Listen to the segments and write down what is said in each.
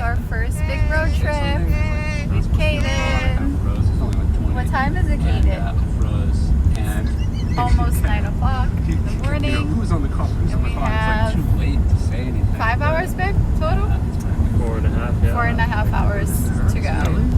to our first big road trip with Kaden. What time is it, Kaden? Almost 9 o'clock in the morning. Who's on the call? And we have 5 hours, babe, total? 4.5, yeah. 4.5 hours to go.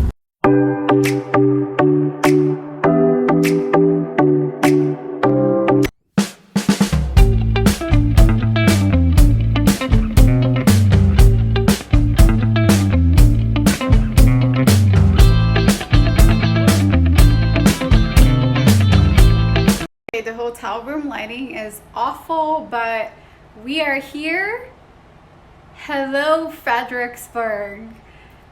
The hotel room lighting is awful, but we are here. Hello, Fredericksburg.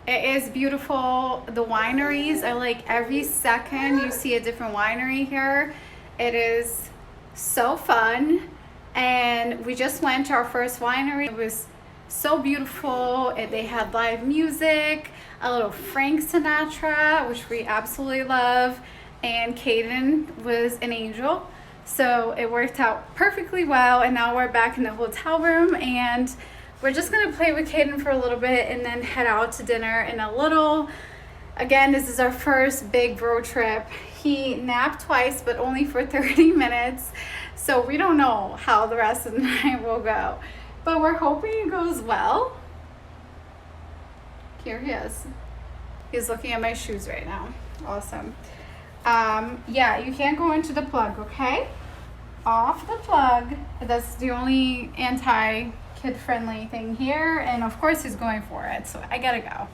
It is beautiful. The wineries are like every second you see a different winery here. It is so fun. And we just went to our first winery. It was so beautiful. They had live music, a little Frank Sinatra, which we absolutely love. And Kaden was an angel. So it worked out perfectly well, and now we're back in the hotel room, and we're just gonna play with Kaden for a little bit and then head out to dinner in a little. Again, this is our first big road trip. He napped twice, but only for 30 minutes, so we don't know how the rest of the night will go, but we're hoping it goes well. Here he is. He's looking at my shoes right now. Awesome. Yeah, you can't go into the plug, okay? Off the plug. That's the only anti-kid friendly thing here, and of course he's going for it, so I gotta go.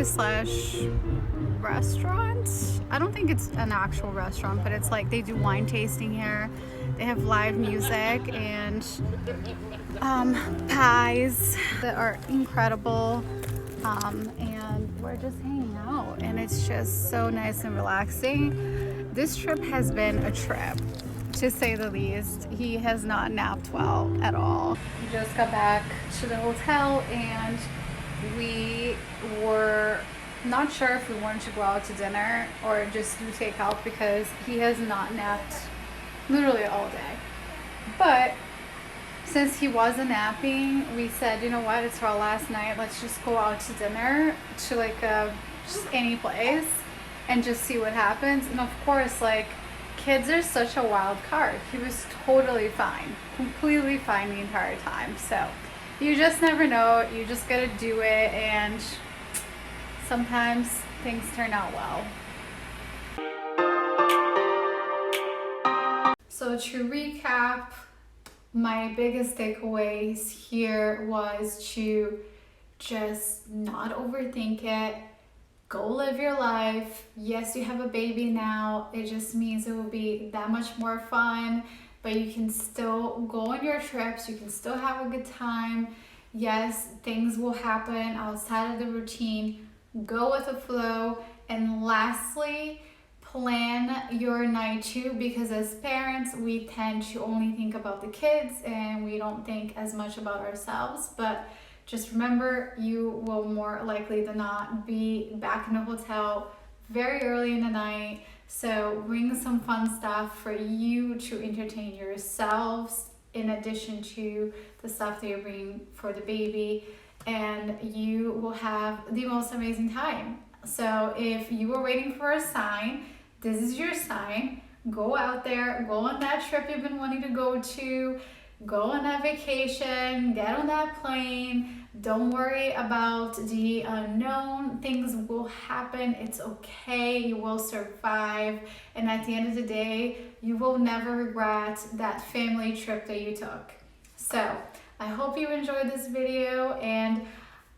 Slash restaurant. I don't think it's an actual restaurant, but it's like they do wine tasting here. They have live music and pies that are incredible, and we're just hanging out, and it's just so nice and relaxing. This trip has been a trip, to say the least. He has not napped well at all. We just got back to the hotel, and we were not sure if we wanted to go out to dinner or just do takeout because he has not napped literally all day. But since he wasn't napping, we said, you know what, it's our last night, let's just go out to dinner to like just any place and just see what happens. And of course, like, kids are such a wild card. He was totally fine, completely fine the entire time. So you just never know. You just gotta do it, and sometimes things turn out well. So to recap, my biggest takeaways here was to just not overthink it. Go live your life. Yes, you have a baby now. It just means it will be that much more fun, but you can still go on your trips. You can still have a good time. Yes, things will happen outside of the routine. Go with the flow. And lastly, plan your night too, because as parents, we tend to only think about the kids and we don't think as much about ourselves. But just remember, you will more likely than not be back in the hotel very early in the night. So bring some fun stuff for you to entertain yourselves in addition to the stuff that you're bringing for the baby, and you will have the most amazing time. So if you were waiting for a sign, this is your sign. Go out there, go on that trip you've been wanting to go to, go on that vacation, get on that plane. Don't worry about the unknown. Things will happen. It's okay. You will survive. And at the end of the day, you will never regret that family trip that you took. So I hope you enjoyed this video, and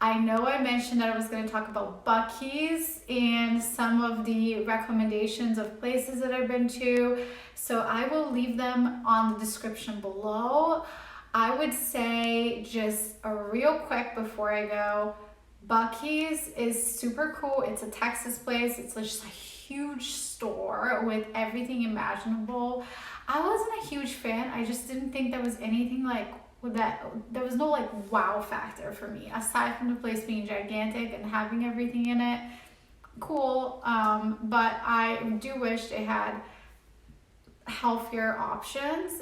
I know I mentioned that I was going to talk about Buc-ee's and some of the recommendations of places that I've been to. So I will leave them on the description below. I would say just a real quick before I go, Buc-ee's is super cool. It's a Texas place. It's just a huge store with everything imaginable. I wasn't a huge fan. I just didn't think there was anything like that. There was no like wow factor for me aside from the place being gigantic and having everything in it. Cool, but I do wish they had healthier options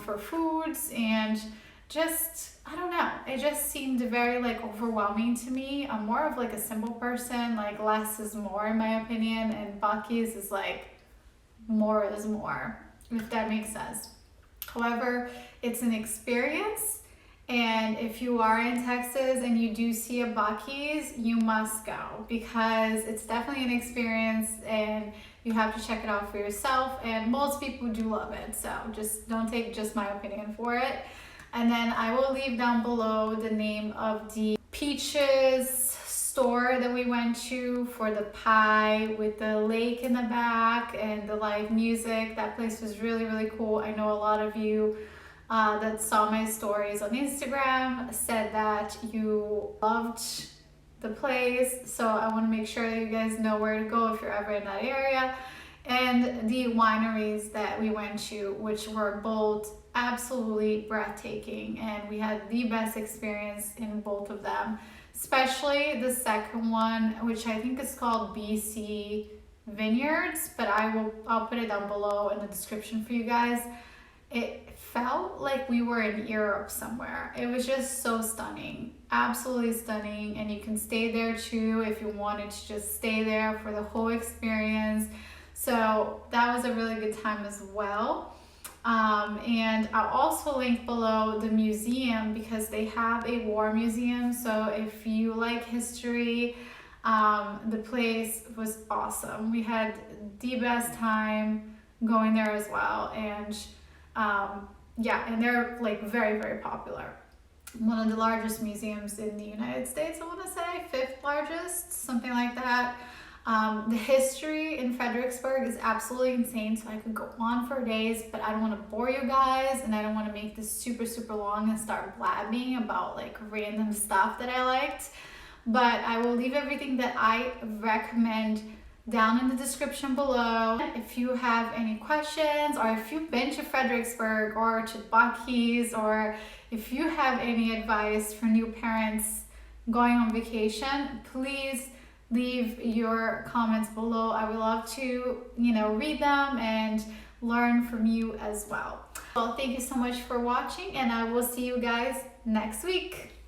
for foods, and just I don't know, it just seemed very like overwhelming to me. I'm more of like a simple person, like less is more in my opinion, and Buc-ee's is like more is more, if that makes sense. However, it's an experience, and if you are in Texas and you do see a Buc-ee's, you must go, because it's definitely an experience and you have to check it out for yourself, and most people do love it, so just don't take just my opinion for it. And then I will leave down below the name of the Peaches store that we went to for the pie with the lake in the back and the live music. That place was really, really cool. I know a lot of you that saw my stories on Instagram said that you loved the place, so I want to make sure that you guys know where to go if you're ever in that area. And the wineries that we went to, which were both absolutely breathtaking, and we had the best experience in both of them, especially the second one, which I think is called BC Vineyards, but I'll put it down below in the description for you guys. It felt like we were in Europe somewhere. It was just so stunning, absolutely stunning, and you can stay there too if you wanted to just stay there for the whole experience. So that was a really good time as well. And I'll also link below the museum, because they have a war museum. So if you like history, the place was awesome. We had the best time going there as well. And yeah, and they're like very, very popular. One of the largest museums in the United States, I want to say, 5th largest, something like that. The history in Fredericksburg is absolutely insane, so I could go on for days, but I don't want to bore you guys, and I don't want to make this super, super long and start blabbing about like random stuff that I liked. But I will leave everything that I recommend down in the description below. If you have any questions, or if you've been to Fredericksburg or to Buc-ee's, or if you have any advice for new parents going on vacation, please leave your comments below. I would love to, read them and learn from you as well. Well, thank you so much for watching, and I will see you guys next week.